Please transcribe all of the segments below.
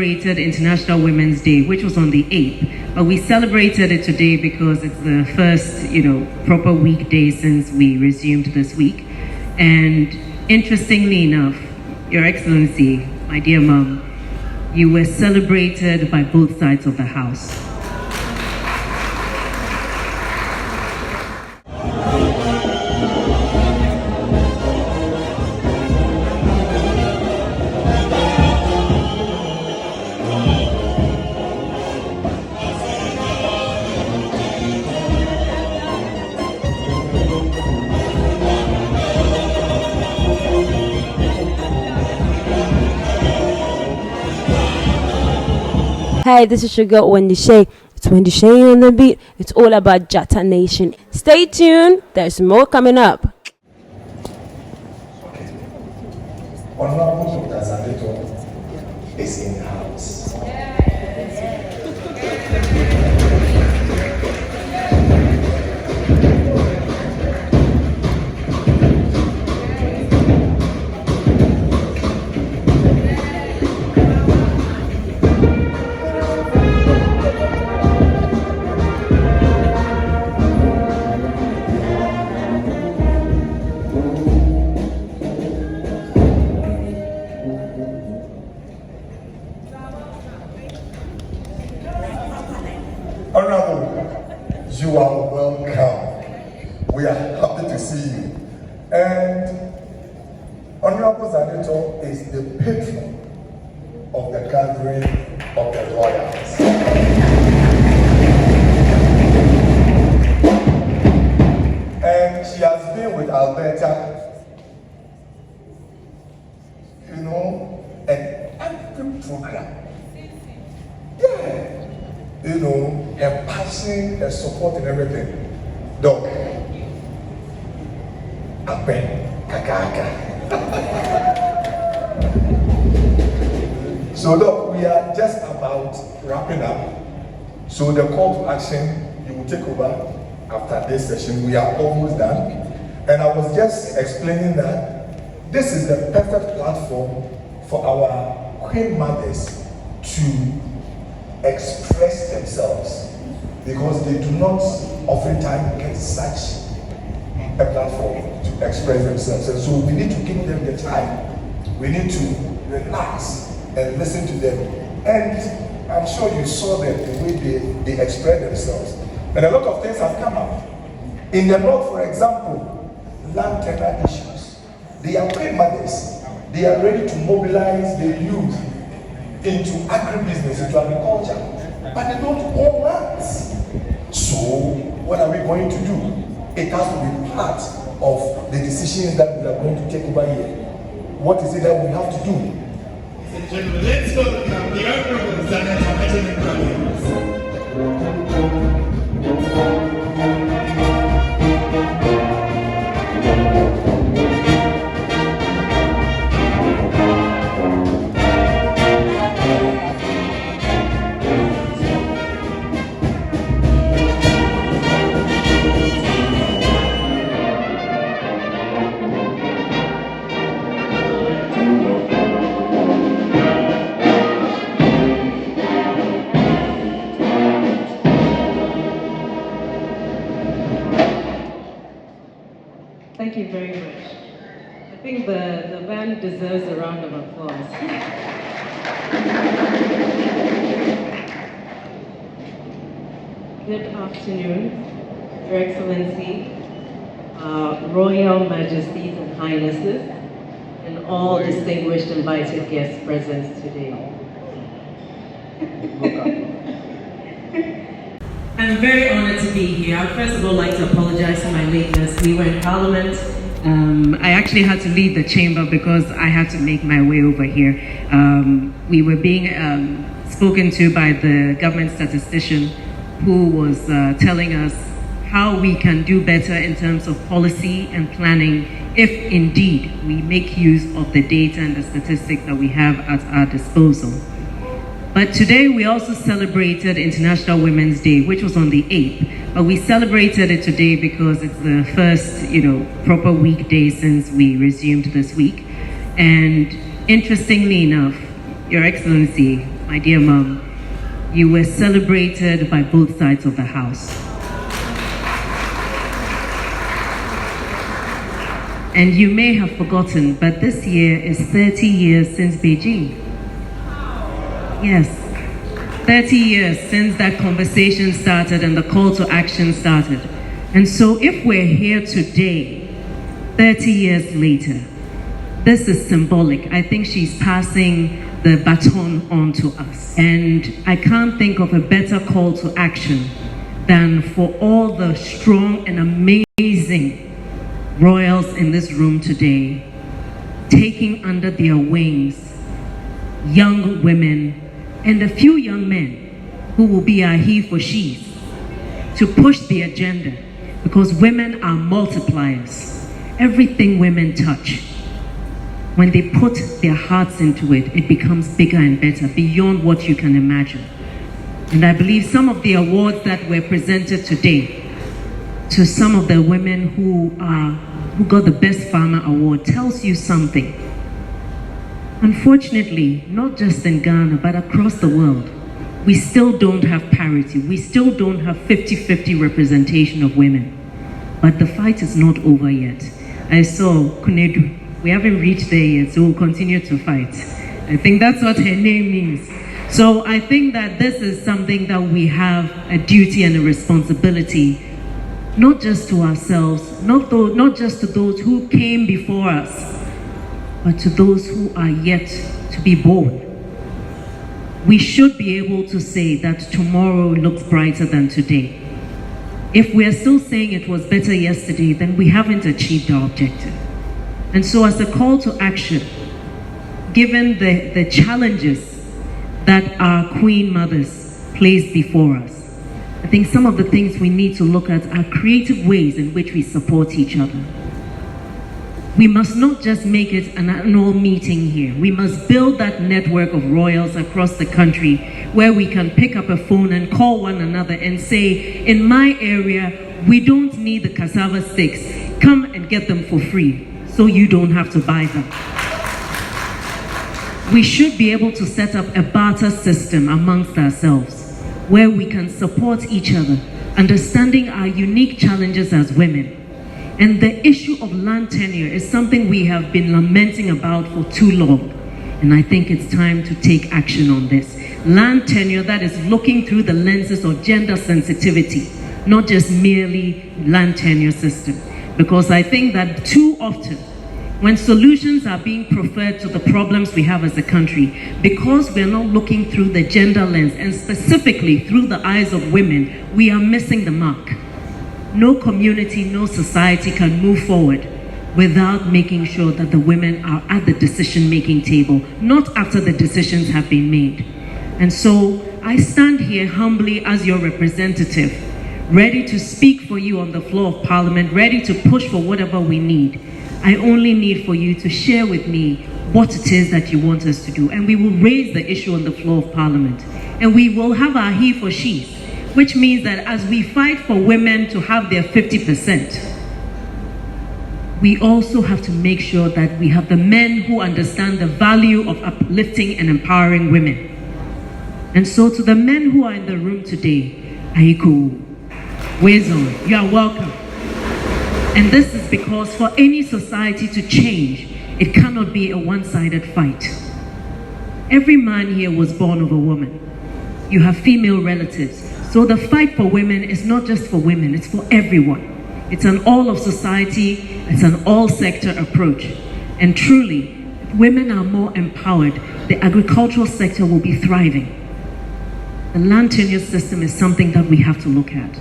celebrated International Women's Day, which was on the 8th, but we celebrated it today because it's the first, proper weekday since we resumed this week. And interestingly enough, Your Excellency, my dear Mom, you were celebrated by both sides of the House. Hi, this is your girl Wendy Shay. It's Wendy Shay on the beat. It's all about Jatta Nation. Stay tuned. There's more coming up. Okay. Honorable Dr. Zaneto is in the house. Honorable, you are welcome. We are happy to see you. And Honorable Zaneto is the patron of the gathering of the royals. And she has been with Alberta, and every program. Yeah. Her passion, her support and everything. Doc, Kakaka. So look, we are just about wrapping up. So the call to action, you will take over after this session. We are almost done. And I was just explaining that this is the perfect platform for our queen mothers to express themselves, because they do not oftentimes get such a platform to express themselves. And so we need to give them the time. We need to relax and listen to them. And I'm sure you saw them, the way they express themselves. And a lot of things have come up. In the north, for example, land tenure issues. They are great mothers. They are ready to mobilize the youth into agribusiness, into agriculture, but they don't own lands. So what are we going to do? It has to be part of the decisions that we are going to take over here. What is it that we have to do? Let's welcome the Honorable Agyeman-Rawlings. Thank you very much. I think the band deserves a round of applause. Good afternoon, Your Excellency, Royal Majesties and Highnesses, and all distinguished invited guests present today. I'm very honored to be here. I would first of all like to apologize for my lateness. We were in Parliament. I actually had to leave the chamber because I had to make my way over here. We were being spoken to by the government statistician who was telling us how we can do better in terms of policy and planning if indeed we make use of the data and the statistics that we have at our disposal. But today we also celebrated International Women's Day, which was on the 8th. But we celebrated it today because it's the first, proper weekday since we resumed this week. And interestingly enough, Your Excellency, my dear mom, you were celebrated by both sides of the house. And you may have forgotten, but this year is 30 years since Beijing. Yes, 30 years since that conversation started and the call to action started. And so if we're here today, 30 years later, this is symbolic. I think she's passing the baton on to us. And I can't think of a better call to action than for all the strong and amazing royals in this room today, taking under their wings young women and a few young men who will be our he for she's to push the agenda, because women are multipliers. Everything women touch, when they put their hearts into it, it becomes bigger and better beyond what you can imagine. And I believe some of the awards that were presented today to some of the women who got the Best Farmer Award tells you something. Unfortunately, not just in Ghana, but across the world, we still don't have parity. We still don't have 50-50 representation of women. But the fight is not over yet. I saw Konadu. We haven't reached there yet, so we'll continue to fight. I think that's what her name means. So I think that this is something that we have a duty and a responsibility, not just to ourselves, not just to those who came before us, but to those who are yet to be born. We should be able to say that tomorrow looks brighter than today. If we are still saying it was better yesterday, then we haven't achieved our objective. And so as a call to action, given the challenges that our Queen Mothers placed before us, I think some of the things we need to look at are creative ways in which we support each other. We must not just make it an annual meeting here. We must build that network of royals across the country where we can pick up a phone and call one another and say, in my area, we don't need the cassava sticks. Come and get them for free so you don't have to buy them. We should be able to set up a barter system amongst ourselves where we can support each other, understanding our unique challenges as women. And the issue of land tenure is something we have been lamenting about for too long. And I think it's time to take action on this. Land tenure that is looking through the lenses of gender sensitivity, not just merely land tenure system. Because I think that too often, when solutions are being preferred to the problems we have as a country, because we're not looking through the gender lens and specifically through the eyes of women, we are missing the mark. No community, no society can move forward without making sure that the women are at the decision-making table, not after the decisions have been made. And so I stand here humbly as your representative, ready to speak for you on the floor of Parliament, ready to push for whatever we need. I only need for you to share with me what it is that you want us to do. And we will raise the issue on the floor of Parliament. And we will have our he for she's, which means that as we fight for women to have their 50%, we also have to make sure that we have the men who understand the value of uplifting and empowering women. And so to the men who are in the room today, Aiko, Wezo, you are welcome. And this is because for any society to change, it cannot be a one-sided fight. Every man here was born of a woman. You have female relatives. So the fight for women is not just for women, it's for everyone. It's an all of society, it's an all sector approach. And truly, if women are more empowered, the agricultural sector will be thriving. The land tenure system is something that we have to look at.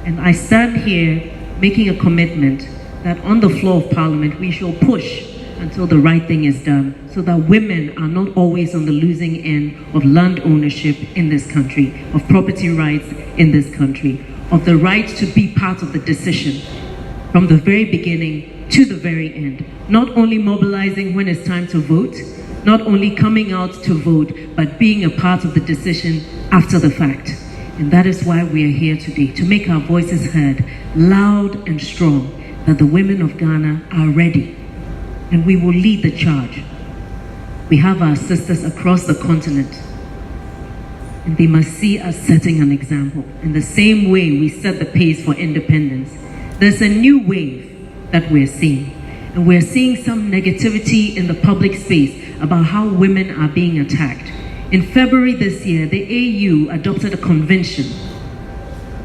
And I stand here making a commitment that on the floor of Parliament, we shall push until the right thing is done, so that women are not always on the losing end of land ownership in this country, of property rights in this country, of the right to be part of the decision from the very beginning to the very end. Not only mobilizing when it's time to vote, not only coming out to vote, but being a part of the decision after the fact. And that is why we are here today, to make our voices heard, loud and strong, that the women of Ghana are ready. And we will lead the charge. We have our sisters across the continent and they must see us setting an example. In the same way we set the pace for independence, there's a new wave that we're seeing. And we're seeing some negativity in the public space about how women are being attacked. In February this year, the AU adopted a convention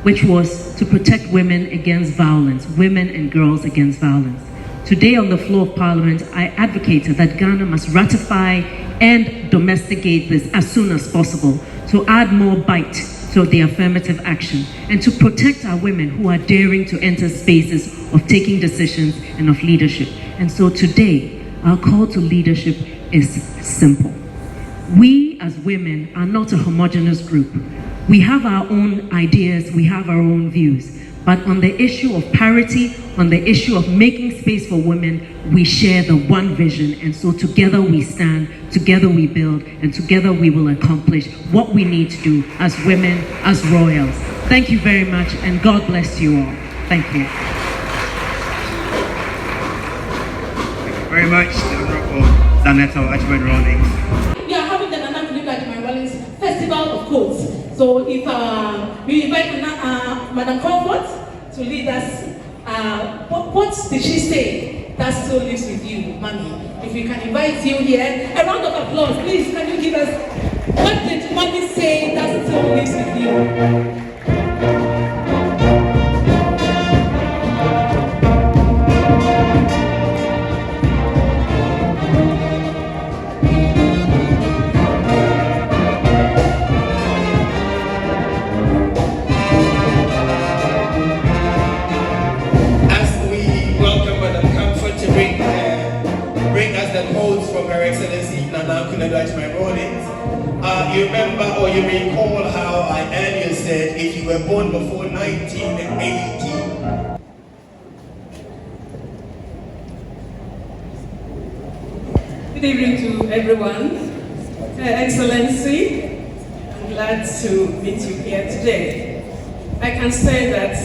which was to protect women against violence, women and girls against violence. Today on the floor of Parliament, I advocated that Ghana must ratify and domesticate this as soon as possible to add more bite to the affirmative action and to protect our women who are daring to enter spaces of taking decisions and of leadership. And so today, our call to leadership is simple. We as women are not a homogeneous group. We have our own ideas, we have our own views. But on the issue of parity, on the issue of making space for women, we share the one vision. And so together we stand, together we build, and together we will accomplish what we need to do as women, as royals. Thank you very much, and God bless you all. Thank you. Thank you very much, the Honorable Agyeman-Rawlings. We are having the Agyeman-Rawlings Festival of Quotes. So if we invite Madam Comfort to lead us, what did she say that still lives with you, Mommy? If we can invite you here, a round of applause, please. Can you give us, what did Mommy say that still lives with you? Agyeman-Rawlings. You remember or you recall how I earlier said if you were born before 1980. Good evening to everyone. Excellency, I'm glad to meet you here today. I can say that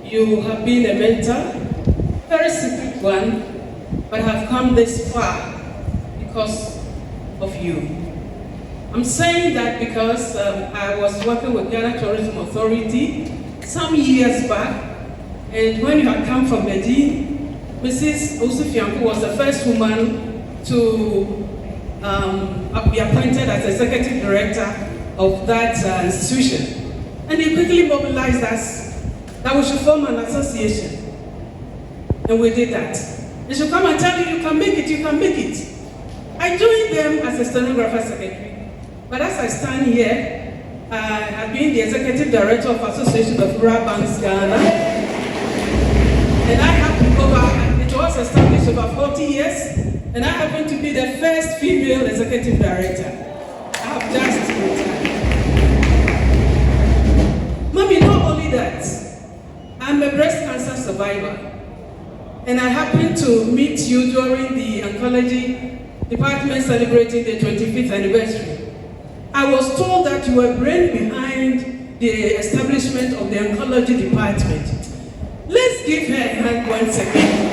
you have been a mentor, very secret one, but have come this far because of you. I'm saying that because I was working with Ghana Tourism Authority some years back, and when you had come from Medellin, Mrs. Osufianku was the first woman to be appointed as executive director of that institution. And he quickly mobilized us that we should form an association. And we did that. They should come and tell you, you can make it, you can make it. I joined them as a stenographer secretary. But as I stand here, I have been the executive director of Association of Rural Banks Ghana. And I have it was established over 40 years, and I happen to be the first female executive director. I have just retired. Mommy, not only that, I'm a breast cancer survivor. And I happened to meet you during the oncology department celebrating the 25th anniversary. I was told that you were brain behind the establishment of the oncology department. Let's give her a hand once again.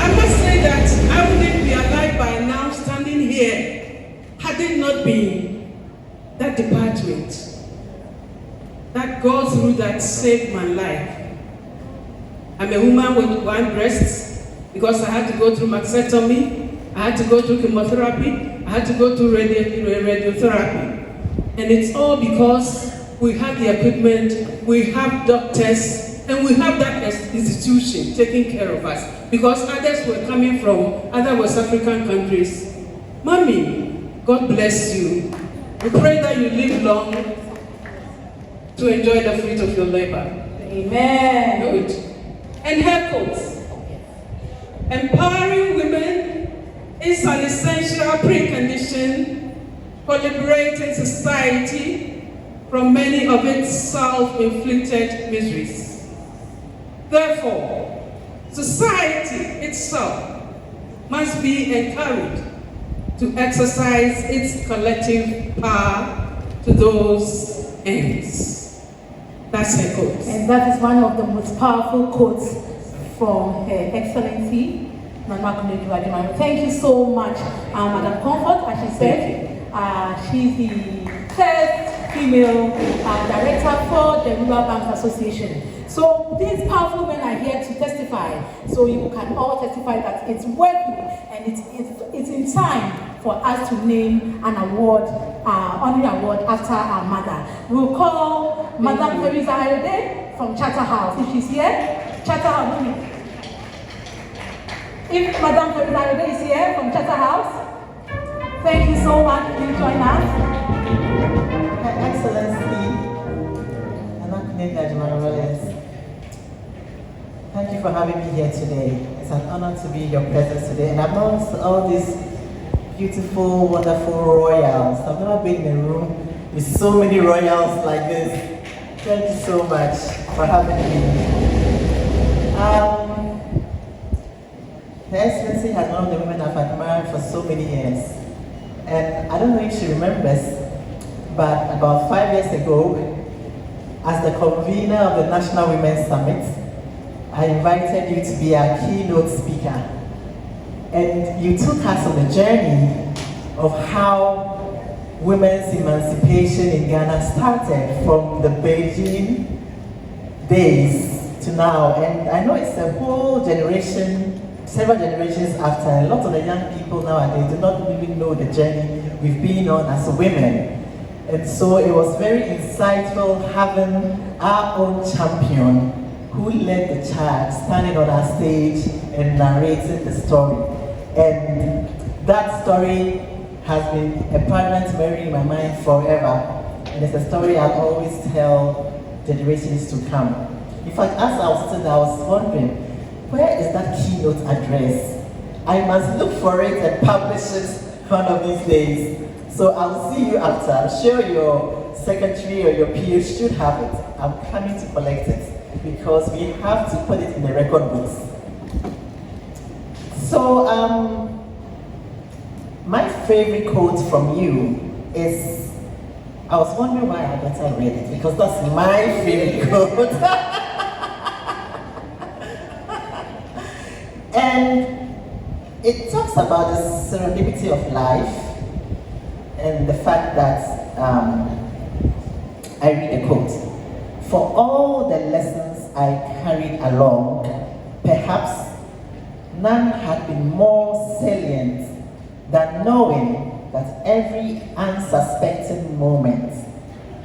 I must say that I wouldn't be alive by now standing here had it not been that department that God through that saved my life. I'm a woman with one breast because I had to go through mastectomy, I had to go through chemotherapy, I had to go through radiotherapy. And it's all because we have the equipment, we have doctors, and we have that institution taking care of us. Because others were coming from other West African countries. Mommy, God bless you. We pray that you live long to enjoy the fruit of your labor. Amen. Good. And her quotes. Empowering women is an essential precondition for liberating society from many of its self-inflicted miseries. Therefore, society itself must be encouraged to exercise its collective power to those ends. That's her quote. And that is one of the most powerful quotes from Her Excellency, Konadu. Thank you so much, Madam Comfort, as she said. She's the first female director for the Rural Banks Association. So these powerful men are here to testify. So you can all testify that it's worthy and it's in time for us to name an award, honorary award after our mother. We'll call Madam Teresa Ayode from Charterhouse. If she's here, Charterhouse. If Madam Teresa Ayode is here from Charterhouse, thank you so much. Please join us. Her Excellency, Agyeman-Rawlings, thank you for having me here today. It's an honor to be in your presence today. And amongst all these beautiful, wonderful royals, I've never been in a room with so many royals like this. Thank you so much for having me. Her Excellency has one of the women I've admired for so many years. And I don't know if she remembers, but about 5 years ago, as the convener of the National Women's Summit, I invited you to be our keynote speaker. And you took us on a journey of how women's emancipation in Ghana started from the Beijing days to now. And I know it's a whole generation, several generations after. A lot of the young people nowadays do not even know the journey we've been on as women. And so it was very insightful having our own champion who led the charge, standing on our stage and narrating the story. And that story has been a permanent memory in my mind forever. And it's a story I'll always tell generations to come. In fact, as I was sitting there, I was wondering, where is that keynote address? I must look for it and publish it one of these days. So I'll see you after. I'm sure your secretary or your PA should have it. I'm coming to collect it because we have to put it in the record books. So my favorite quote from you is, I was wondering why I better read it, because that's my favorite quote. And it talks about the serendipity of life and the fact that I read a quote. For all the lessons I carried along, perhaps none had been more salient than knowing that every unsuspecting moment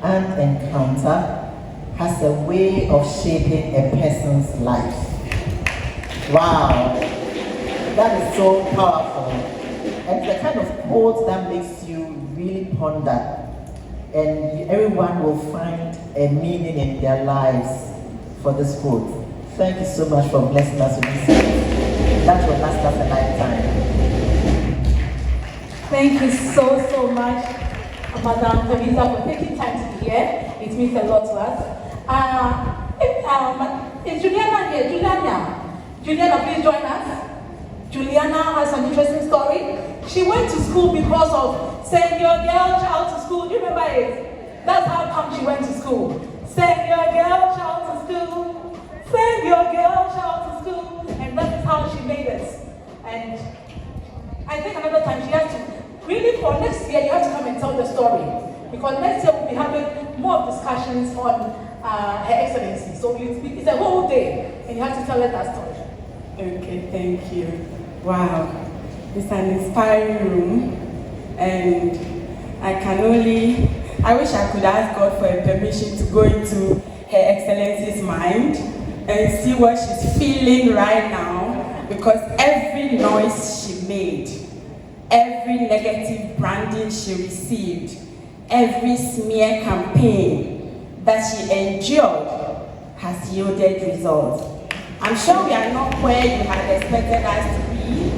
and encounter has a way of shaping a person's life. Wow, that is so powerful. And it's the kind of quote that makes you really ponder, and everyone will find a meaning in their lives for this quote. Thank you so much for blessing us with this. That will last us a lifetime. Thank you so much, Madam Teresa, for taking time to be here. It means a lot to us. Is Juliana here? Juliana, please join us. Juliana has an interesting story. She went to school because of send your girl child to school. Do you remember it? That's how come she went to school. Send your girl child to school. Send your girl child to school. And that is how she made it. And I think another time she has to, really for next year, you have to come and tell the story. Because next year we'll be having more discussions on Her Excellency. So it's a whole day, and you have to tell her that story. Okay, thank you. Wow, it's an inspiring room, and I wish I could ask God for a permission to go into Her Excellency's mind and see what she's feeling right now, because every noise she made, every negative branding she received, every smear campaign that she endured has yielded results. I'm sure we are not where you had expected us to be,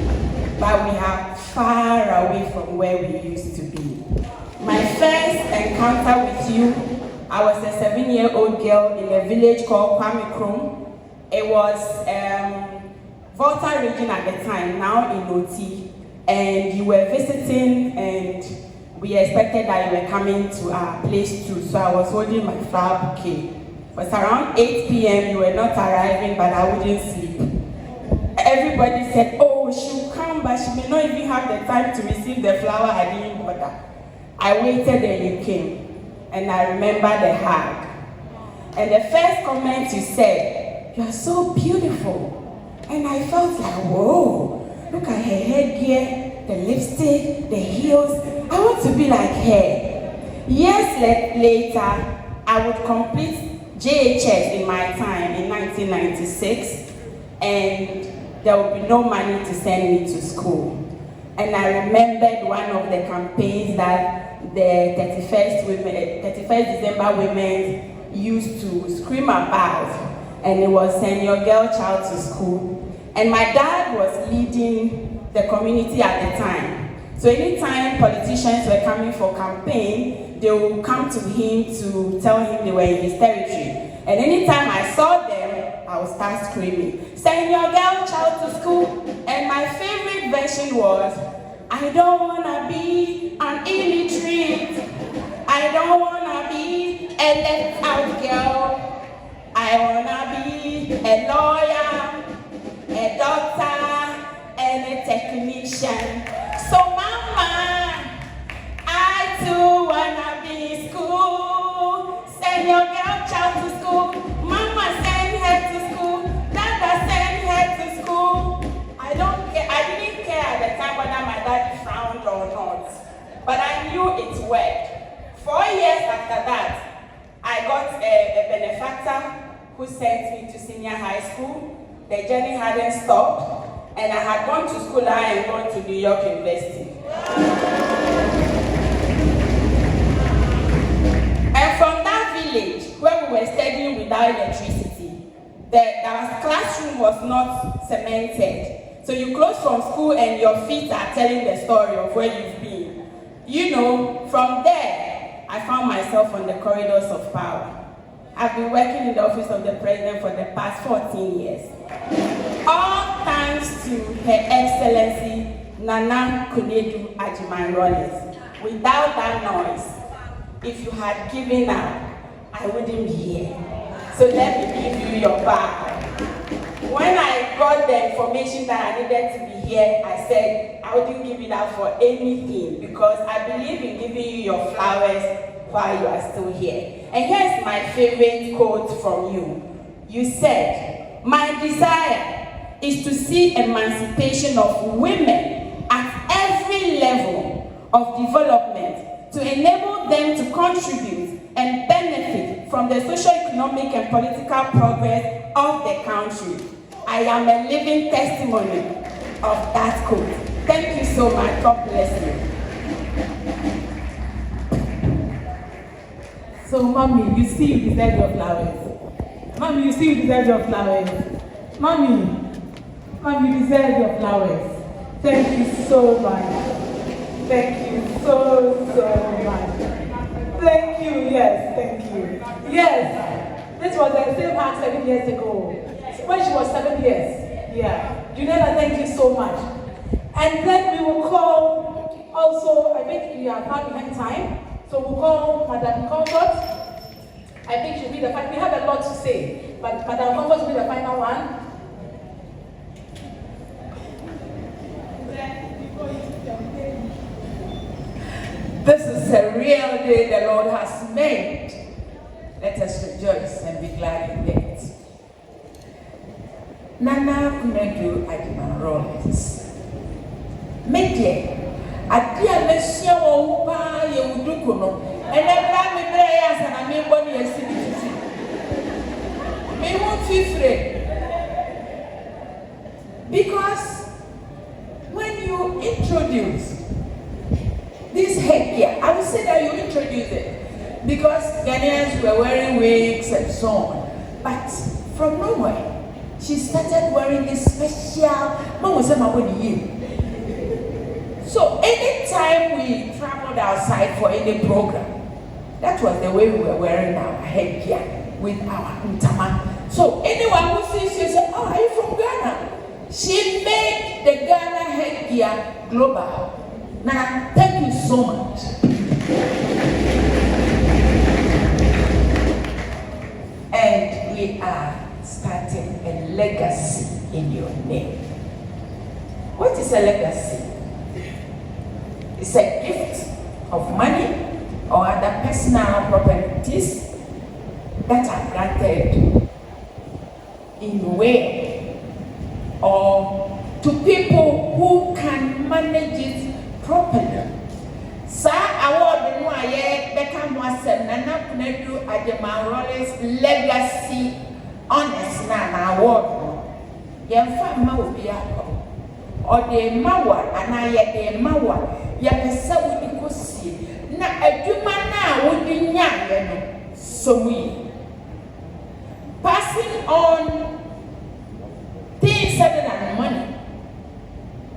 but we are far away from where we used to be. My first encounter with you, I was a 7-year-old girl in a village called Kwamikrom. It was Volta region at the time, now in Oti. And you were visiting, and we expected that you were coming to our place too. So I was holding my flower bouquet. It was around 8 p.m. You were not arriving, but I wouldn't sleep. Everybody said, oh, she'll come, but she may not even have the time to receive the flower. I didn't bother. I waited and you came, and I remember the hug. And the first comment you said, "You are so beautiful." And I felt like, whoa, look at her headgear, the lipstick, the heels. I want to be like her. Years later, I would complete JHS in my time in 1996, and there would be no money to send me to school. And I remembered one of the campaigns that the 31st December women used to scream about, and it was "Send your girl child to school." And my dad was leading the community at the time. So anytime politicians were coming for campaign, they would come to him to tell him they were in his territory. And anytime I saw them, I would start screaming, "Send your girl child to school." And my favorite version was, "I don't wanna be an illiterate. I don't wanna be a left out girl. I wanna be a lawyer, a doctor, and a technician. So mama, I too wanna be in school. Send your girl child to school. Mama, send her to school. Dada, send her to school." I don't care. I didn't care at the time whether my dad frowned or not, but I knew it worked. 4 years after that, I got a benefactor who sent me to senior high school. The journey hadn't stopped, and I had gone to school and gone to New York University. And from that village, where we were studying without electricity, our classroom was not cemented. So you close from school and your feet are telling the story of where you've been. You know, from there, I found myself on the corridors of power. I've been working in the office of the president for the past 14 years. All thanks to Her Excellency Nana Konadu Agyeman-Rawlings. Without that noise, if you had given up, I wouldn't be here. So let me give you your back. When I got the information that I needed to be here, I said I wouldn't give it up for anything, because I believe in giving you your flowers while you are still here. And here's my favorite quote from you. You said, "My desire is to see emancipation of women at every level of development to enable them to contribute and benefit from the socio-economic and political progress of the country." I am a living testimony of that quote. Thank you so much. God bless you. So, Mommy, you see you deserve your flowers. Mommy, you see you deserve your flowers. Mommy, you deserve your flowers. Thank you so much. Thank you so much. Thank you, yes, thank you. Yes, this was the same act 7 years ago, when she was 7 years. Yeah, Junella, thank you so much. And then we will call also, I think we are now behind time, so we'll call Madam Comfort. I think she'll be the final. We have a lot to say, but Madam Comfort will be the final one. This is a real day the Lord has made. Let us rejoice and be glad in it. Nana Konadu Agyeman-Rawlings. Media, Adia Messia Opa Yehudukuno, and I blame me prayers and I mean what you see. Me won't feel free. Because when you introduce this headgear, I would say that you introduce it because Ghanaians were wearing wigs and so on. But from nowhere, she started wearing this special. So anytime we traveled outside for any program, that was the way we were wearing our headgear with our ntama. So anyone who sees you say, "Oh, are you from Ghana?" She made the Ghana headgear global. Now, thank you so much. And we are starting a legacy in your name. What is a legacy? It's a gift of money or other personal properties that are granted in will or to people who can manage it properly. Sa award no aye beka mo asem na Konadu Agyeman-Rawlings legacy honors na award no yemfa ma obi akọ o de mawa ana ye de mawa ye pese wodi kosie na adwuma na wodi nya ye no somu passing on things other than money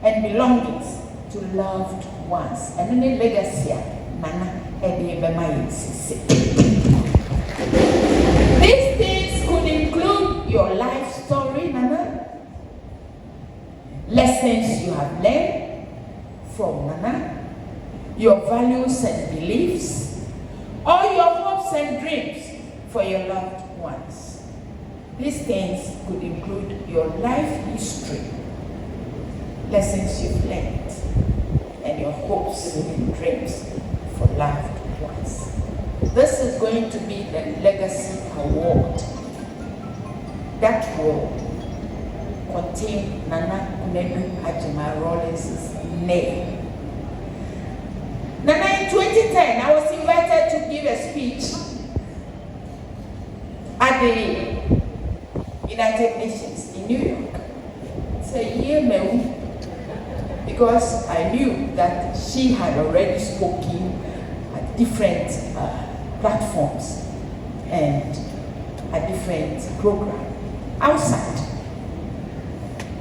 and belongings to loved ones. And then legacy, Nana, these things could include your life story, Nana, lessons you have learned from Nana, your values and beliefs, or your hopes and dreams for your loved ones. These things could include your life history, lessons you've learned, and your hopes and dreams for loved ones. This is going to be the legacy award that will contain Nana Konadu Agyeman-Rawlings' name. Nana, in 2010, I was invited to give a speech at the United Nations in New York. It's a year now, because I knew that she had already spoken at different platforms and a different program outside.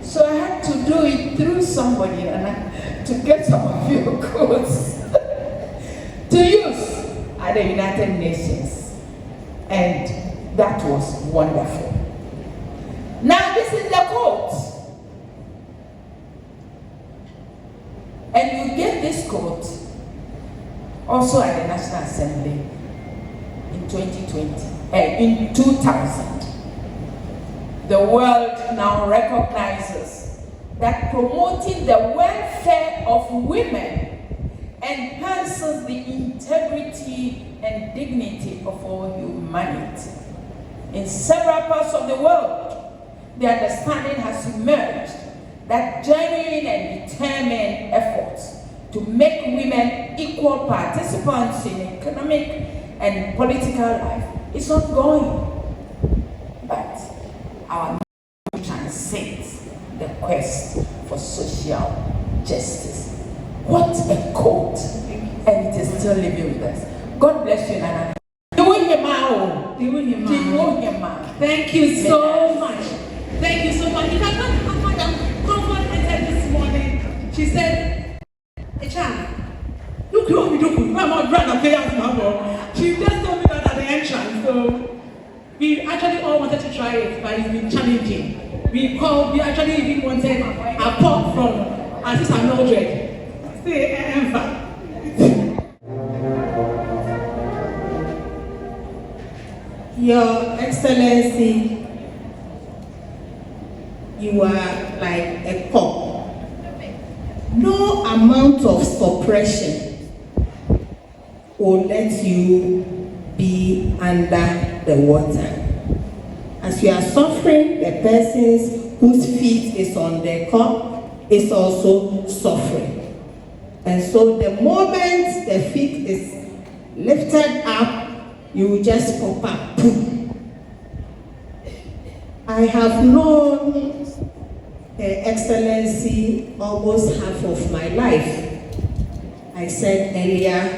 So I had to do it through somebody to get some of your quotes to use at the United Nations. And that was wonderful. Now this is the quote. And you get this quote also at the National Assembly in 2000. The world now recognizes that promoting the welfare of women enhances the integrity and dignity of all humanity. In several parts of the world, the understanding has emerged that genuine and determined efforts to make women equal participants in economic and political life is ongoing. But our mission transcends the quest for social justice. What a quote! And it is still living with us. God bless you, Nana. Thank you so much. Thank you so much. If I can't have Madam Comfort entered this morning, she said, Echa, look, I'm not trying to pay out my. She just told me that at the entrance. So we actually all wanted to try it, but it's been challenging. We actually even wanted a pop from Assistant Mildred. Say, Emma. Your Excellency, you are like a cup. No amount of suppression will let you be under the water. As you are suffering, the person whose feet is on the cup is also suffering. And so the moment the feet is lifted up, you will just pop up. I have known Her Excellency almost half of my life. I said earlier,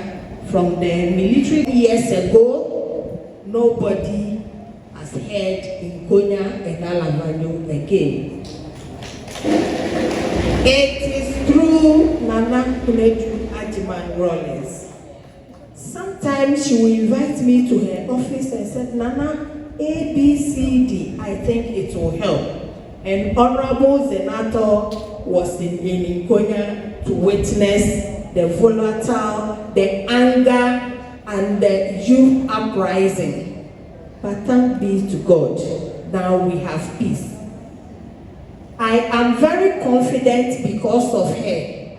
from the military years ago, nobody has heard in Konya and Alamanyo again. It is through Nana Konadu Agyeman-Rawlings. Sometimes she will invite me to her office and said, Nana, A, B, C, D, I think it will help. And Honorable Senator was in Konya to witness the volatile, the anger, and the youth uprising. But thank be to God, now we have peace. I am very confident because of her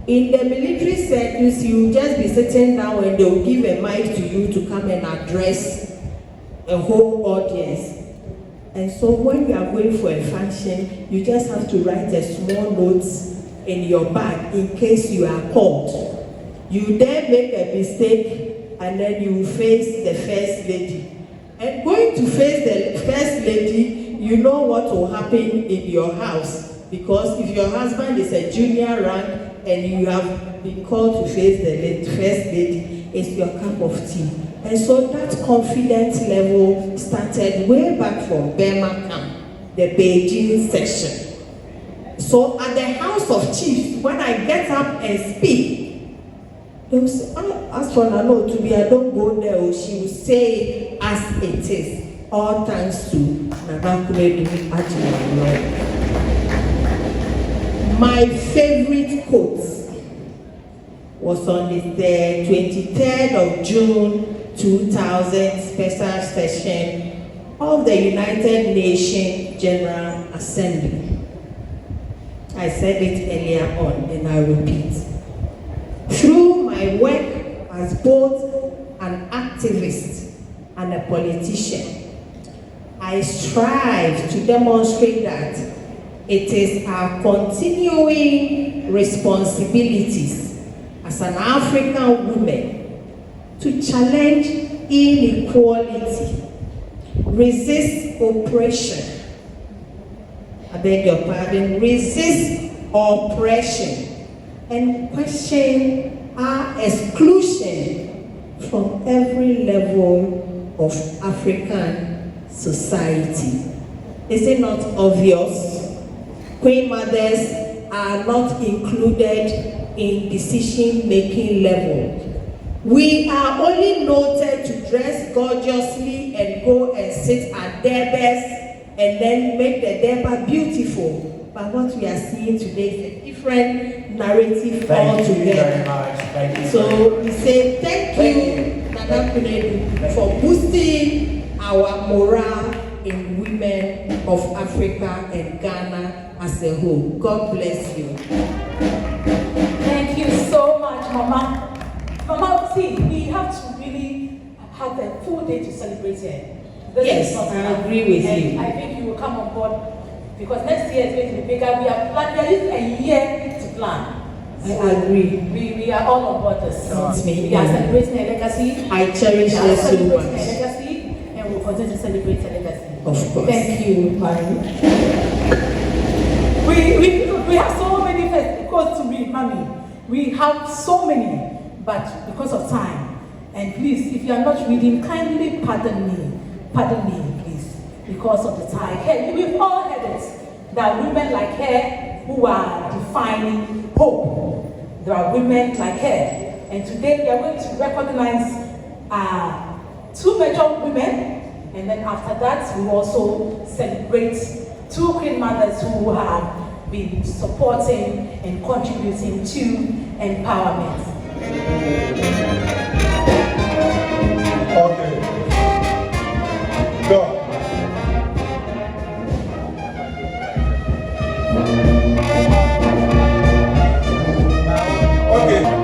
In the military circles, you just be sitting down and they'll give a mic to you to come and address a whole audience. And so when you are going for a function, you just have to write a small note in your bag in case you are called. You then make a mistake and then you face the first lady. And going to face the first lady, you know what will happen in your house. Because if your husband is a junior rank and you have been called to face the first lady, it's your cup of tea. And so that confidence level started way back from Burma camp, the Beijing section. So at the House of Chiefs, when I get up and speak, they will say, as for Nano, to be, I don't go there. She will say as it is. All thanks to Nana Agyeman-Rawlings. My favorite quote was on the 23rd of June 2000 special session of the United Nations General Assembly. I said it earlier on and I repeat. Through my work as both an activist and a politician, I strive to demonstrate that it is our continuing responsibilities as an African woman to challenge inequality, resist oppression, I beg your pardon, resist oppression, and question our exclusion from every level of African society. Is it not obvious? Queen mothers are not included in decision-making level. We are only noted to dress gorgeously and go and sit at their best and then make the Deba beautiful. But what we are seeing today is a different narrative altogether. Thank you very much. Thank you. So we say thank you, Nana Konadu, for boosting our morale in women of Africa and Ghana as a whole. God bless you. Thank you so much, Mama. Mama, see, we have to really have a full day to celebrate here. Yes, I agree with you. I think you will come on board because next year is going to be bigger. We are planning, there is a year to plan. So I agree. We are all on board this. We are celebrating a legacy. I cherish her so much. A legacy, and we'll continue to celebrate a legacy. Of course. Thank you, Mami. We have so many quotes to read, Mami. We have so many, but because of time, and please, if you are not reading, kindly pardon me, please, because of the time. Hey, we've all heard it, that women like her who are defining hope. There are women like her, and today we are going to recognize two major women, and then after that, we also celebrate two queen mothers who have been supporting and contributing to empowerment. Okay. Go. Okay.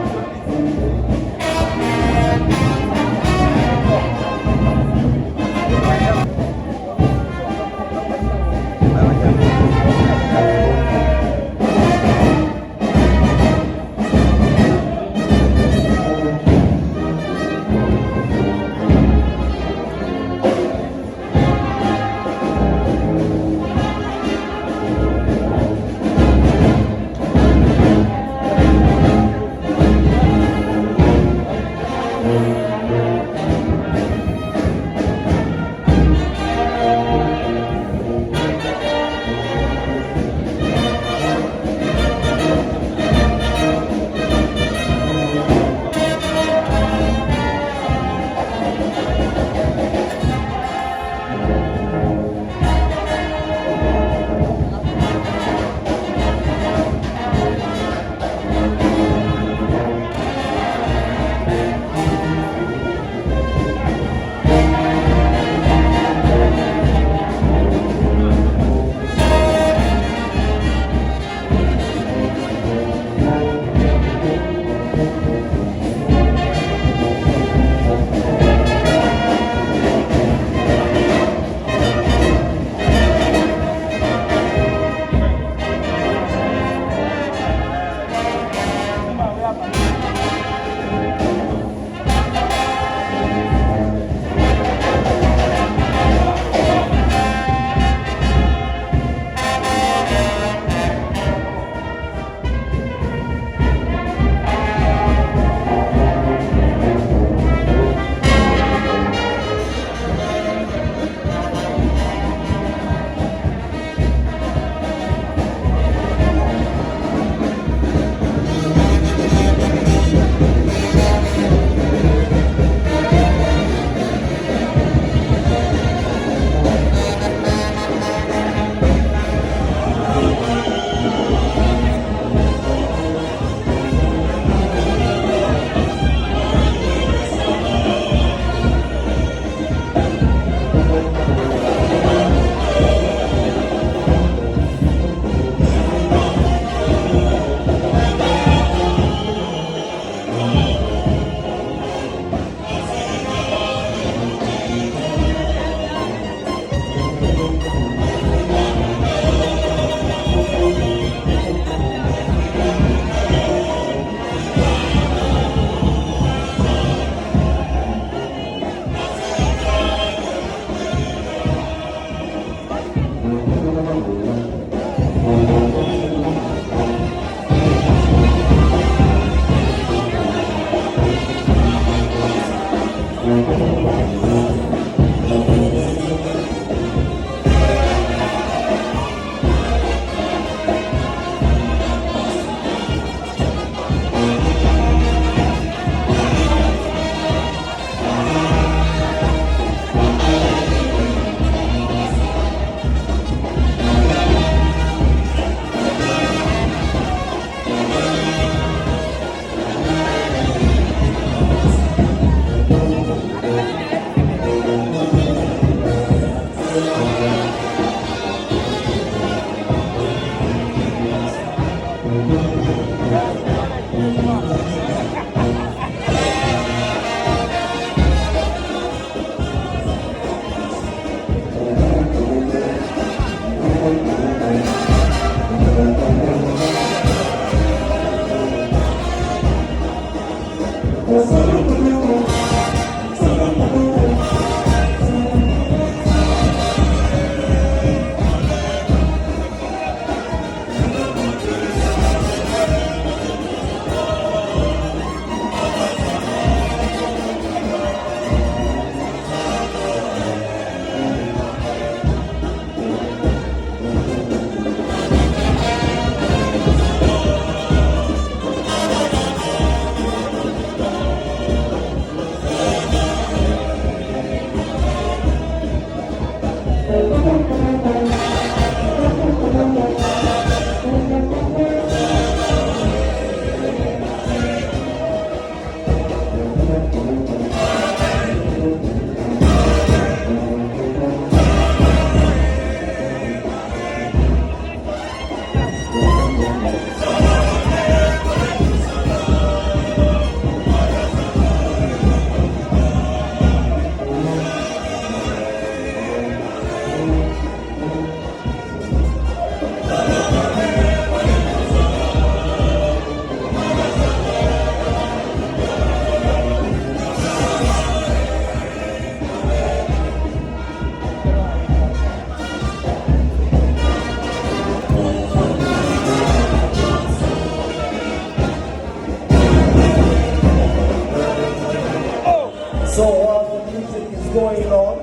So while the music is going on,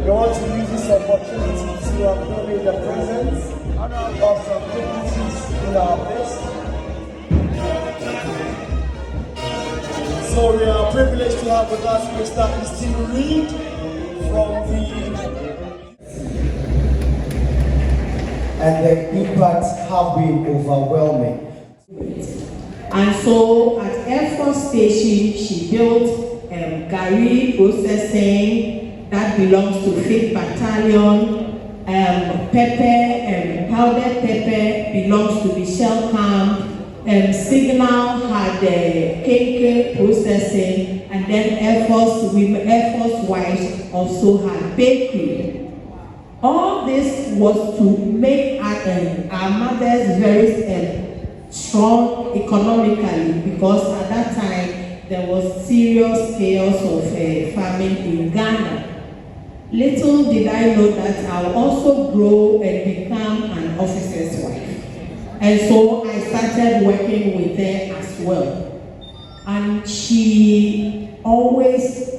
we want to use this opportunity to acknowledge the presence of some dignitaries in our midst. So we are privileged to have with us Mr. Christine Reed from the... And the impacts have been overwhelming. And so at Air Force Station, she built Gari processing that belongs to 5th Battalion. Powdered pepper belongs to the Shell Camp. Signal had cake processing, and then Air Force wives also had bakery. All this was to make our mothers very strong economically, because at that time there was serious chaos of famine in Ghana. Little did I know that I would also grow and become an officer's wife. And so I started working with her as well. And she always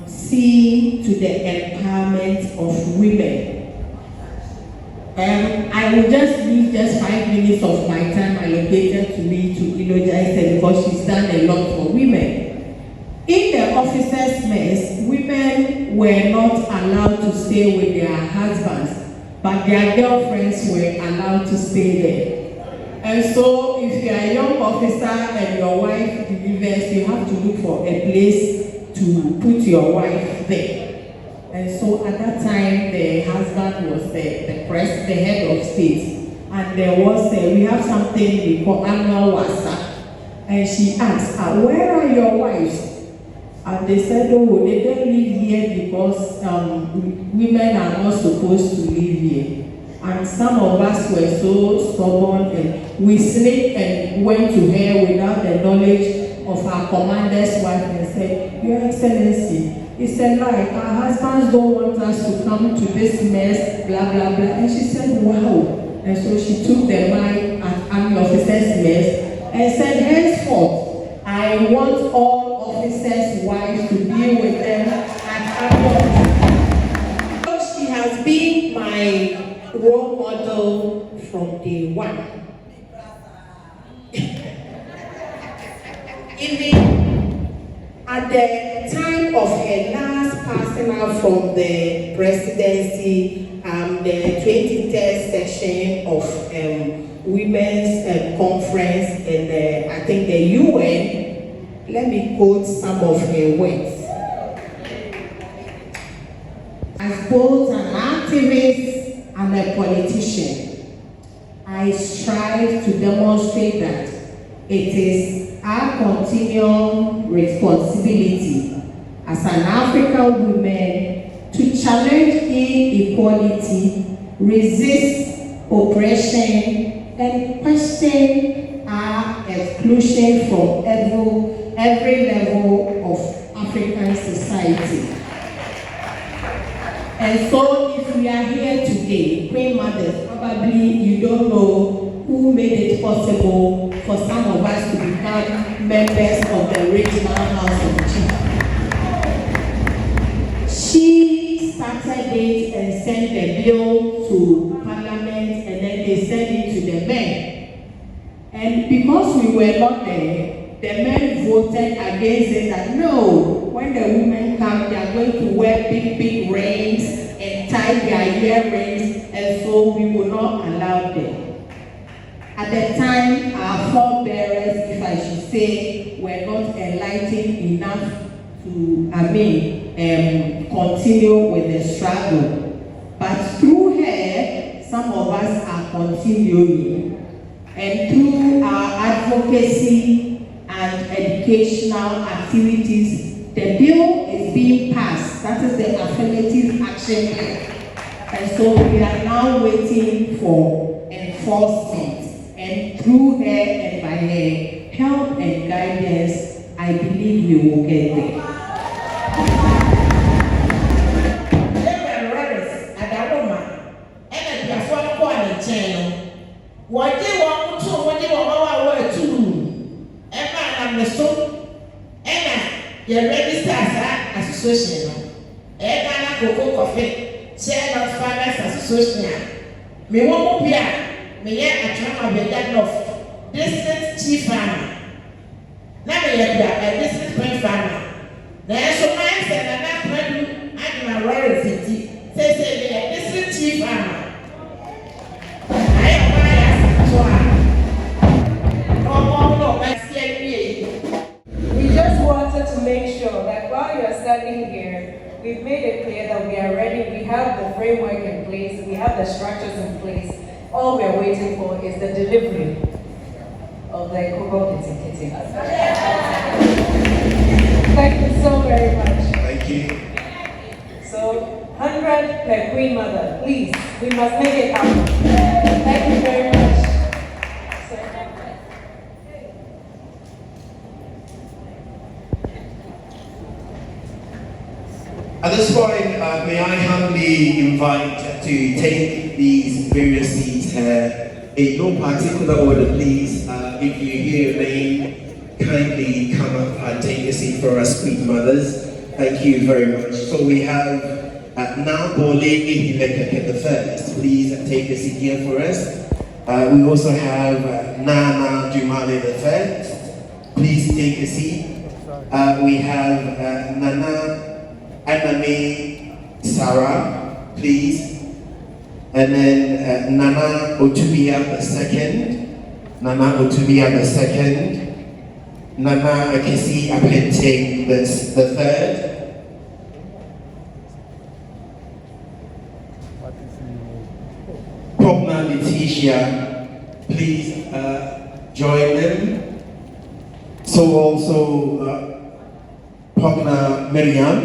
see to the empowerment of women. I will just leave just 5 minutes of my time allocated to me to eulogize her, because she's done a lot for women. In the officers' mess, women were not allowed to stay with their husbands, but their girlfriends were allowed to stay there. And so if you are a young officer and your wife delivers, you have to look for a place to put your wife there. And so at that time, the husband was the head of state. And there was, we have something we call annual wasa. And she asked, where are your wives? And they said, oh, they don't live here because women are not supposed to live here. And some of us were so stubborn, and we sneaked and went to her without the knowledge of our commander's wife and said, Your Excellency, it's a lie. Our husbands don't want us to come to this mess, blah, blah, blah. And she said, wow. And so she took the mic at Army Officers' Mess and said, henceforth, I want all officers' wives to be from day one. Even at the time of her last passing out from the presidency, the 23rd session of Women's Conference in I think the UN, let me quote some of her words. As both an activist and a politician, I strive to demonstrate that it is our continual responsibility as an African woman to challenge inequality, resist oppression, and question our exclusion from every level of African society. And so if we are here today, Queen Mothers, probably you don't know who made it possible for some of us to become members of the Regional House of Chiefs. She started it and sent the bill to Parliament, and then they sent it to the men. And because we were not there, the men voted against it that no, when the women come, they are going to wear big rings and tie their earrings, and so we will not allow them. At the time, our forebearers, if I should say, were not enlightened enough to, continue with the struggle. But through her, some of us are continuing. And through our advocacy and educational activities, the bill is being passed. That is the affirmative action bill. And so we are now waiting for enforcement. And through her and by her help and guidance, I believe we will get there. You register as an association. Ghana Cocoa Coffee, Chair of Farmers Association. Me won't be a trauma of district chief farmer. Now we have a district point farmer. There so I said that Konadu Agyeman-Rawlings city says a district chief farmer. I am We just wanted to make sure that while you're standing here, we've made it clear that we are ready, we have the framework in place, we have the structures in place. All we're waiting for is the delivery of the Cocoa Kitty. Thank you so very much. Thank you. So, 100 per Queen Mother, please. We must make it happen. Thank you very much. At this point, may I humbly invite to take these various seats here. In no particular order, please. If you hear your name, kindly come up and take a seat for us, Queen Mothers. Thank you very much. So we have Nabole Ihileke the first. Please take a seat here for us. We also have Nana Dumale the third. Please take a seat. We have Nana Aname Sarah, please. And then Nana Otubia the second. Nana Otubia the second. Nana Akisi Apente the third. Pogna Letitia, please join them. So also Pogna Miriam,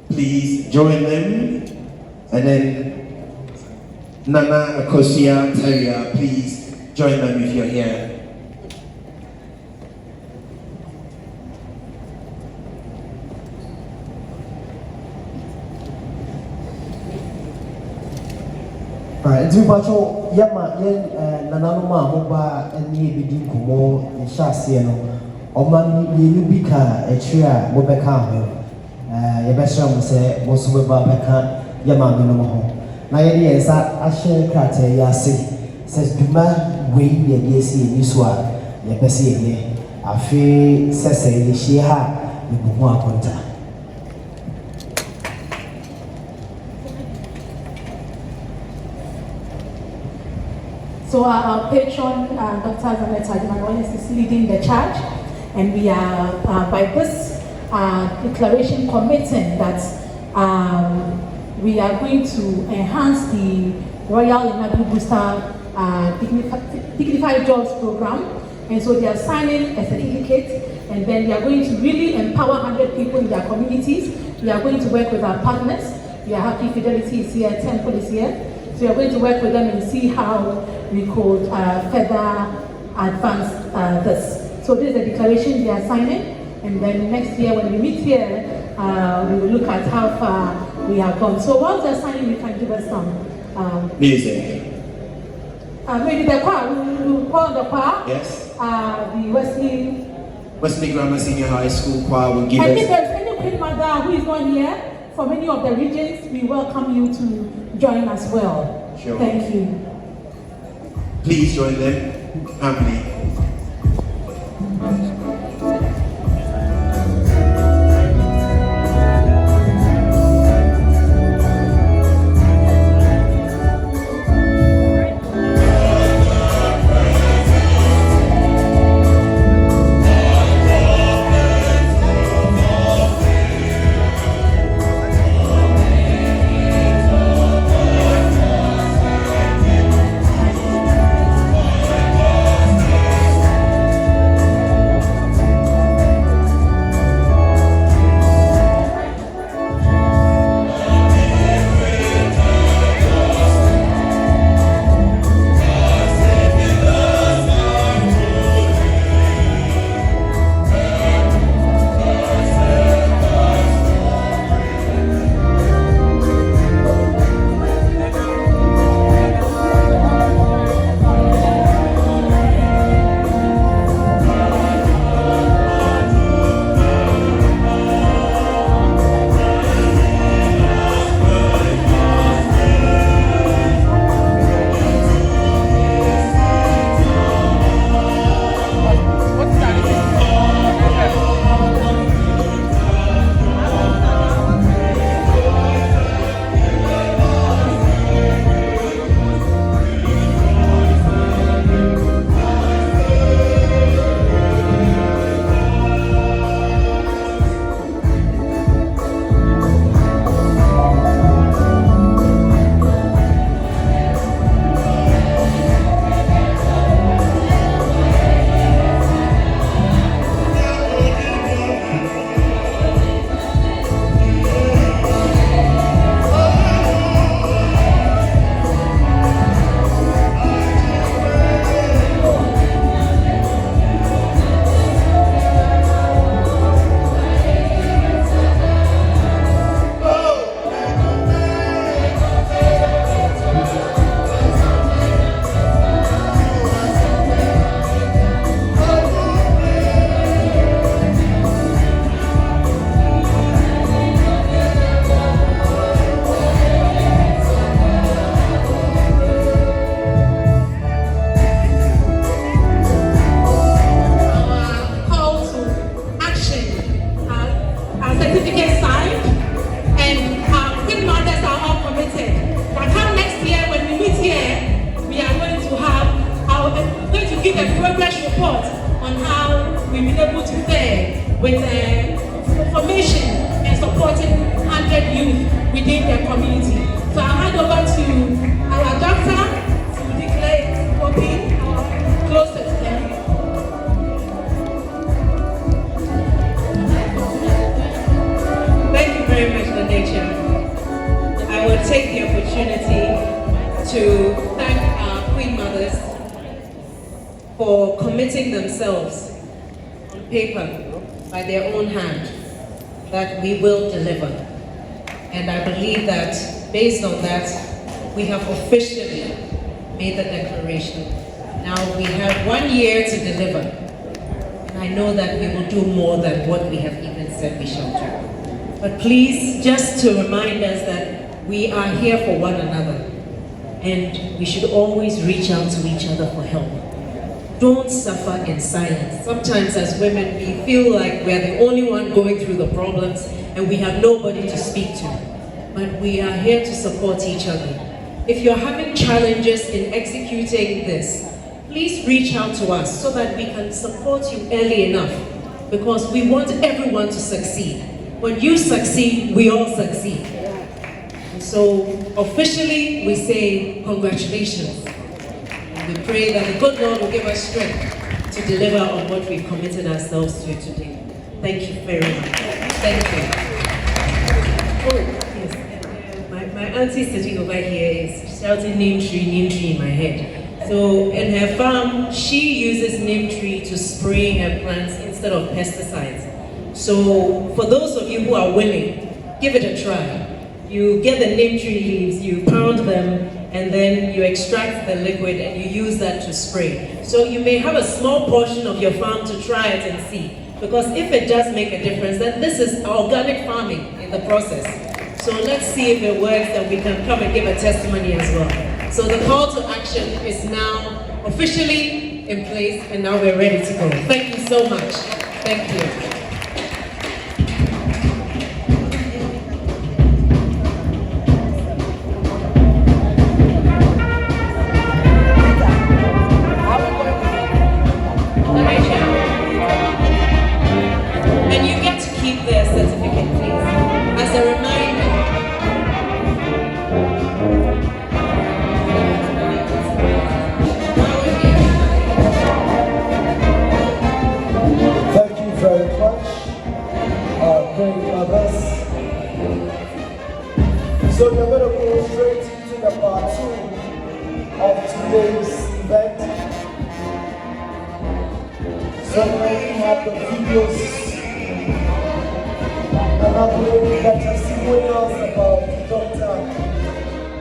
please join them. And then Nana Akosia Teria, please join them if you're here. Alright, it's about Yama Yen Nananuma Moba and Yibidi Kumo and Shasiano. Oman Yubika, a chair, Mobeka. Yabesham say, Mosubaba Beka, Yama Minomo. Nayadi is that Ashen Krate Yasi. says duma we ye see ni so a ye pese ye afi sese ye hye ha ye bumu akonta. So our patron, Dr. Agyeman-Rawlings, is leading the charge, and we are, by this declaration, committing that we are going to enhance the Royal Konadu Booster Dignified Jobs Program. And so they are signing a certificate, and then they are going to really empower 100 people in their communities. We are going to work with our partners. We are happy Fidelity is here, Temple is here. So we are going to work with them and see how we could further advance this. So this is the declaration they are signing, and then next year when we meet here, we will look at how far we have gone. So once they're signing, you can give us some music. Maybe the choir, we will call the choir. Yes. The Wesley Grammar Senior High School choir will give us. us. If there's any Queen Mother who is not here from any of the regions, we welcome you to join as well. Sure. Thank you. Please join them, family. For committing themselves on paper by their own hand that we will deliver. And I believe that based on that, we have officially made the declaration. Now we have 1 year to deliver. And I know that we will do more than what we have even said we shall do. But please, just to remind us that we are here for one another. and we should always reach out to each other for help. Don't suffer in silence. Sometimes as women, we feel like we're the only one going through the problems and we have nobody to speak to. But we are here to support each other. If you're having challenges in executing this, please reach out to us so that we can support you early enough, because we want everyone to succeed. When you succeed, we all succeed. And so officially, we say congratulations. And we pray that the good Lord will give us strength to deliver on what we've committed ourselves to today. Thank you very much. Thank you. Oh, yes. My auntie sitting over here is shouting neem tree in my head. So in her farm, she uses neem tree to spray her plants instead of pesticides. So for those of you who are willing, give it a try. You get the neem tree leaves, you pound them, and then you extract the liquid and you use that to spray. So you may have a small portion of your farm to try it and see. Because if it does make a difference, then this is organic farming in the process. So let's see if it works, and we can come and give a testimony as well. So the call to action is now officially in place, and now we're ready to go. Thank you so much. Thank you. And you get to keep their certificate, please, as a reminder. Very much, great others. So we're going to go straight into the part 2 of today's event. So we have the videos and I'm going to get testimonials about Dr.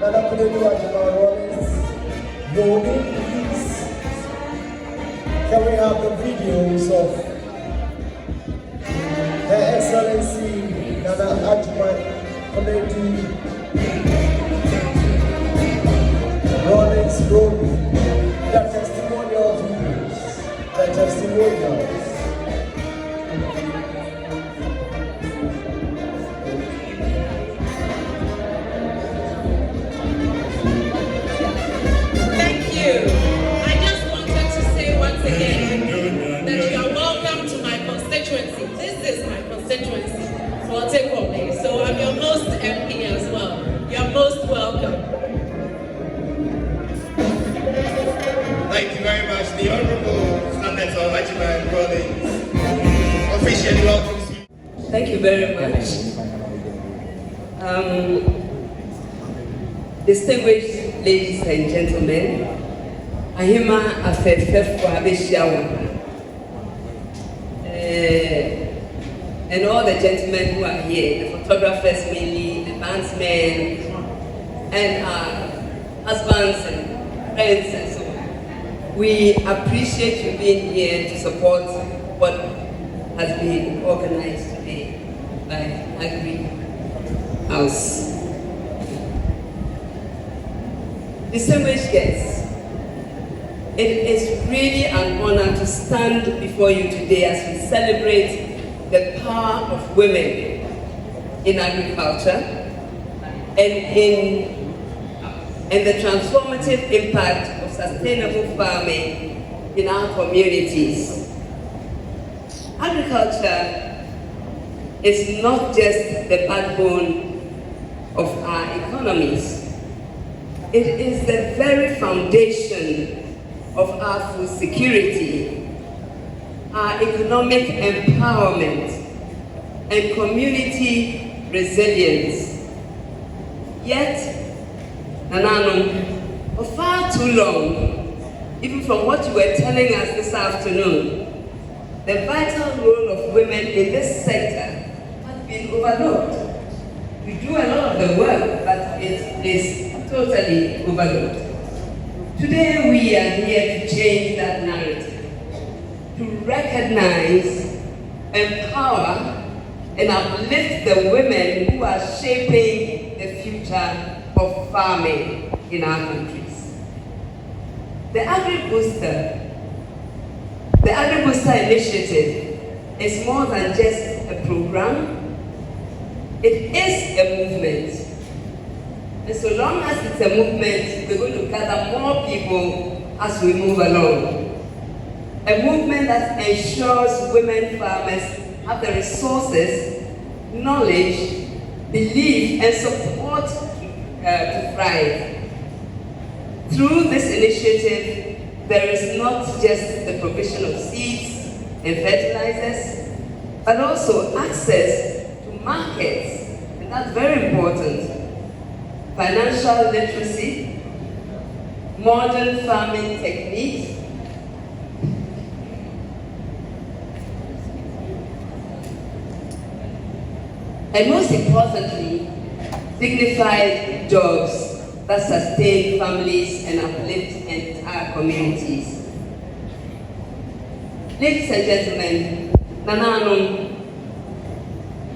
Agyeman-Rawlings. Yogi, please. Can we have the videos of Her Excellency Nana Agyeman-Konadu Rawlings wrote the testimonial videos, the testimonials. Thank you. I just wanted to say once again that you are welcome to my constituency. This is my constituency, so I'm your host MP as well. You're most welcome. Thank you very much. The Honorable Senator Agyeman-Rawlings officially welcomes you. Thank you very much. Distinguished ladies and gentlemen, Ahima Afefefo Abeshiawo, and all the gentlemen who are here, the photographers mainly, the bandsmen, and our husbands and friends and so on. We appreciate you being here to support what has been organized today by Agri House. Distinguished guests, it is really an honor to stand before you today as we celebrate the power of women in agriculture and the transformative impact of sustainable farming in our communities. Agriculture is not just the backbone of our economies. It is the very foundation of our food security, our economic empowerment, and community resilience. Yet, Nanano, for far too long, even from what you were telling us this afternoon, the vital role of women in this sector has been overlooked. We do a lot of the work, but it is totally overlooked. Today we are here to change that narrative, to recognize, empower, and uplift the women who are shaping the future of farming. in our countries. The Agri-Booster initiative is more than just a program. It is a movement. And so long as it's a movement, we're going to gather more people as we move along. A movement that ensures women farmers have the resources, knowledge, belief, and support to thrive. Through this initiative, there is not just the provision of seeds and fertilizers, but also access to markets, and that's very important. Financial literacy, modern farming techniques, and most importantly, dignified jobs that sustain families and uplift entire communities. Ladies and gentlemen, Nananum,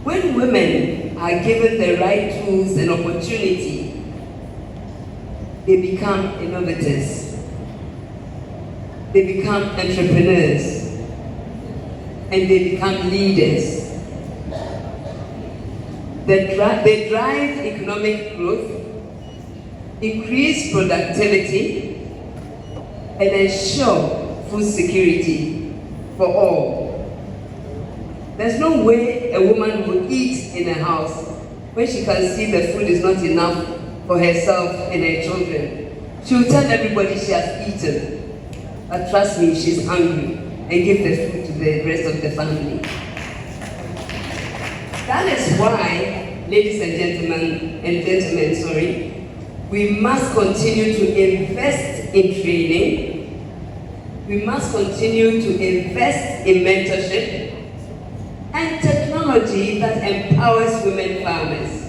when women are given the right tools and opportunity, they become innovators, they become entrepreneurs, and they become leaders. They drive economic growth, increase productivity, and ensure food security for all. There's no way a woman will eat in a house when she can see the food is not enough for herself and her children. She will tell everybody she has eaten, but trust me, she's hungry, and give the food to the rest of the family. That is why, ladies and gentlemen, we must continue to invest in training. We must continue to invest in mentorship and technology that empowers women farmers.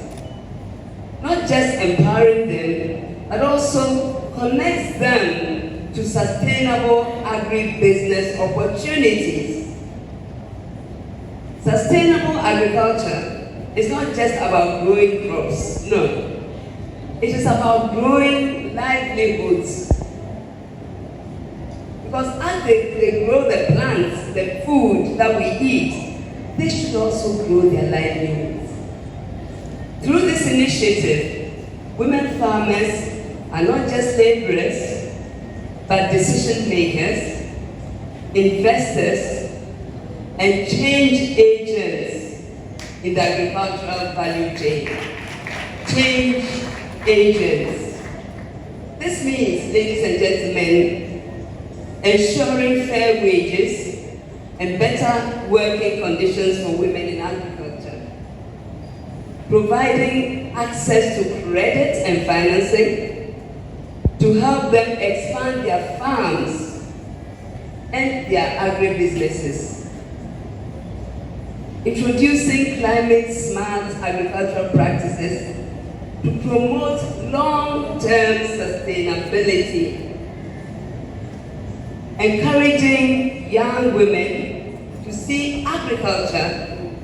Not just empowering them, but also connects them to sustainable agribusiness opportunities. Sustainable agriculture is not just about growing crops, no. It is about growing livelihoods. Because as they grow the plants, the food that we eat, they should also grow their livelihoods. Through this initiative, women farmers are not just laborers, but decision makers, investors, and change agents in the agricultural value chain. Change agents. This means, ladies and gentlemen, ensuring fair wages and better working conditions for women in agriculture, providing access to credit and financing to help them expand their farms and their agribusinesses, introducing climate-smart agricultural practices to promote long-term sustainability, encouraging young women to see agriculture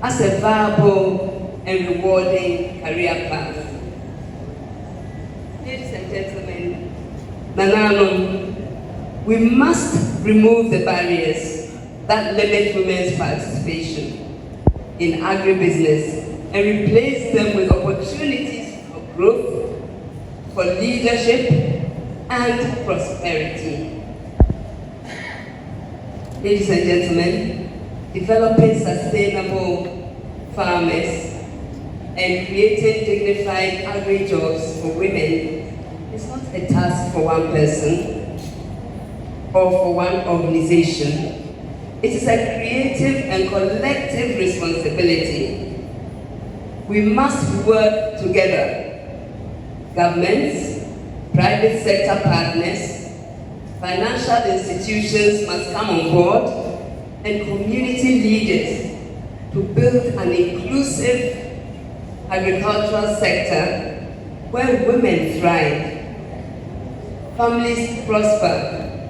as a viable and rewarding career path. Ladies and gentlemen, Nananum, we must remove the barriers that limit women's participation in agribusiness and replace them with opportunities for growth, for leadership, and prosperity. Ladies and gentlemen, developing sustainable farmers and creating dignified agri-jobs for women is not a task for one person or for one organization. It is a creative and collective responsibility. We must work together. Governments, private sector partners, financial institutions must come on board, and community leaders to build an inclusive agricultural sector where women thrive, families prosper,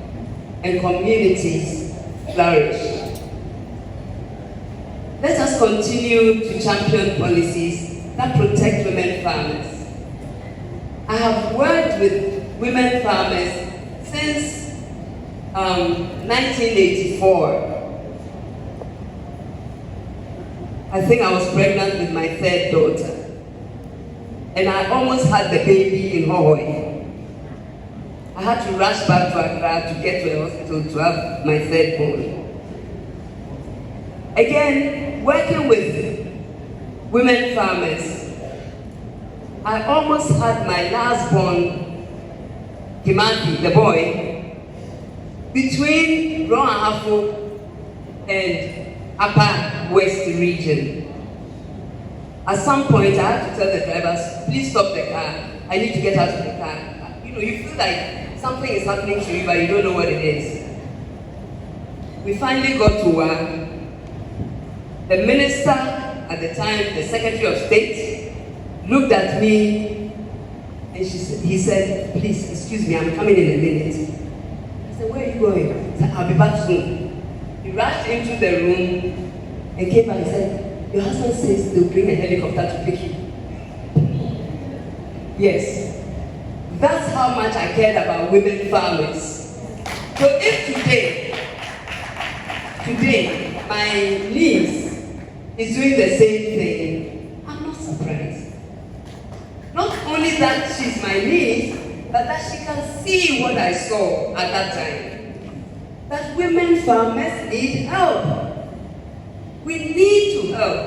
and communities flourish. Let us continue to champion policies that protect women farmers, I have worked with women farmers since 1984. I think I was pregnant with my third daughter. And I almost had the baby in Hawaii. I had to rush back to Accra to get to a hospital to have my third born. Again, working with women farmers, I almost had my last born, Kimati, the boy, between Roahafo and Upper West region. At some point, I had to tell the drivers, please stop the car. I need to get out of the car. You know, you feel like something is happening to you, but you don't know what it is. We finally got to the minister at the time, the Secretary of State, looked at me and he said, please, excuse me, I'm coming in a minute. I said, where are you going? He said, I'll be back soon. He rushed into the room and came back and said, your husband says they'll bring a helicopter to pick you. Yes, that's how much I cared about women farmers. So if today, my niece is doing the same thing, I'm not surprised. Not only that she's my niece, but that she can see what I saw at that time. That women farmers need help. We need to help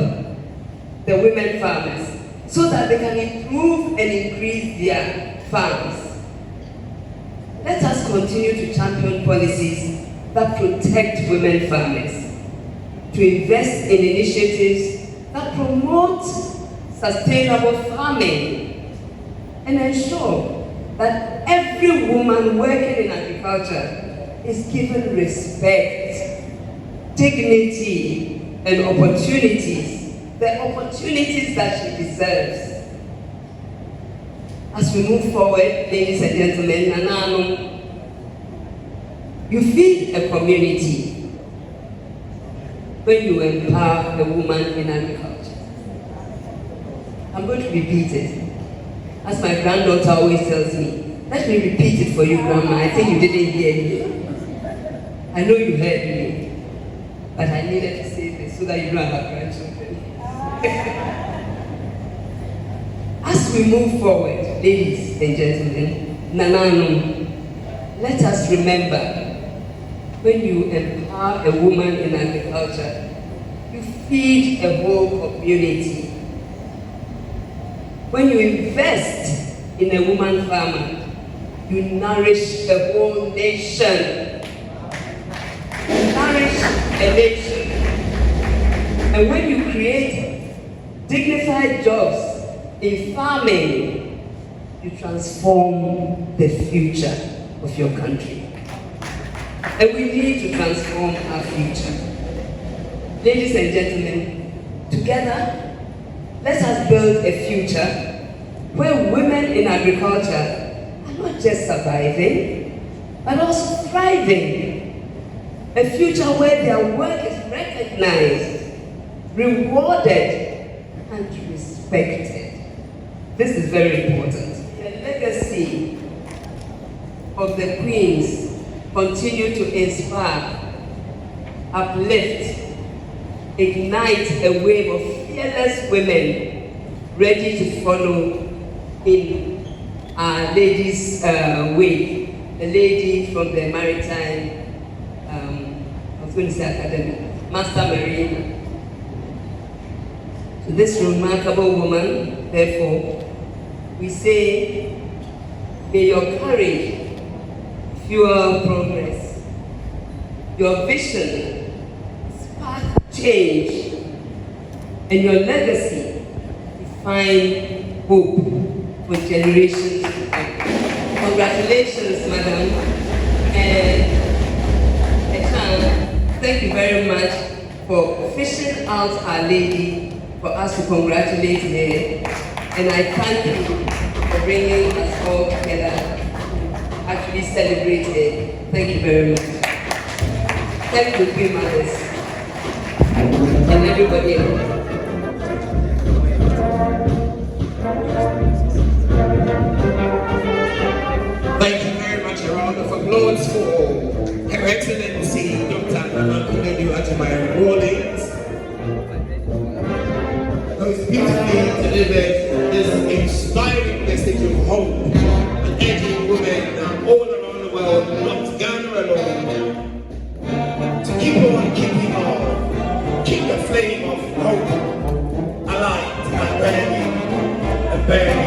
the women farmers so that they can improve and increase their farms. Let us continue to champion policies that protect women farmers, to invest in initiatives that promote sustainable farming, and ensure that every woman working in agriculture is given respect, dignity, and opportunities, the opportunities that she deserves. As we move forward, ladies and gentlemen, Nanano, you feed a community when you empower a woman in agriculture. I'm going to repeat it. As my granddaughter always tells me, let me repeat it for you, Grandma. I think you didn't hear me. I know you heard me, but I needed to say this so that you don't have grandchildren. As we move forward, ladies and gentlemen, Nanano, let us remember, when you empower a woman in agriculture, you feed a whole community. When you invest in a woman farmer, you nourish a whole nation. Nourish a nation. And when you create dignified jobs in farming, you transform the future of your country. And we need to transform our future. Ladies and gentlemen, together, let us build a future where women in agriculture are not just surviving, but also thriving. A future where their work is recognized, rewarded, and respected. This is very important. The legacy of the queens continue to inspire, uplift, ignite a wave of fearless women ready to follow in our ladies' way. A lady from the maritime, I was going to say academy, Master Marina. To this remarkable woman, therefore, we say, may your courage fuel progress, your vision spark change, and your legacy define hope for generations to come. Congratulations, madam. And thank you very much for fishing out Our Lady for us to congratulate her. And I thank you for bringing us all together to actually celebrate her. Thank you very much. Thank you, Queen Mothers, and everybody else. beautifully delivered this inspiring message of hope and urging women all around the world, not Ghana alone, to keep on keeping keep the flame of hope alight and burning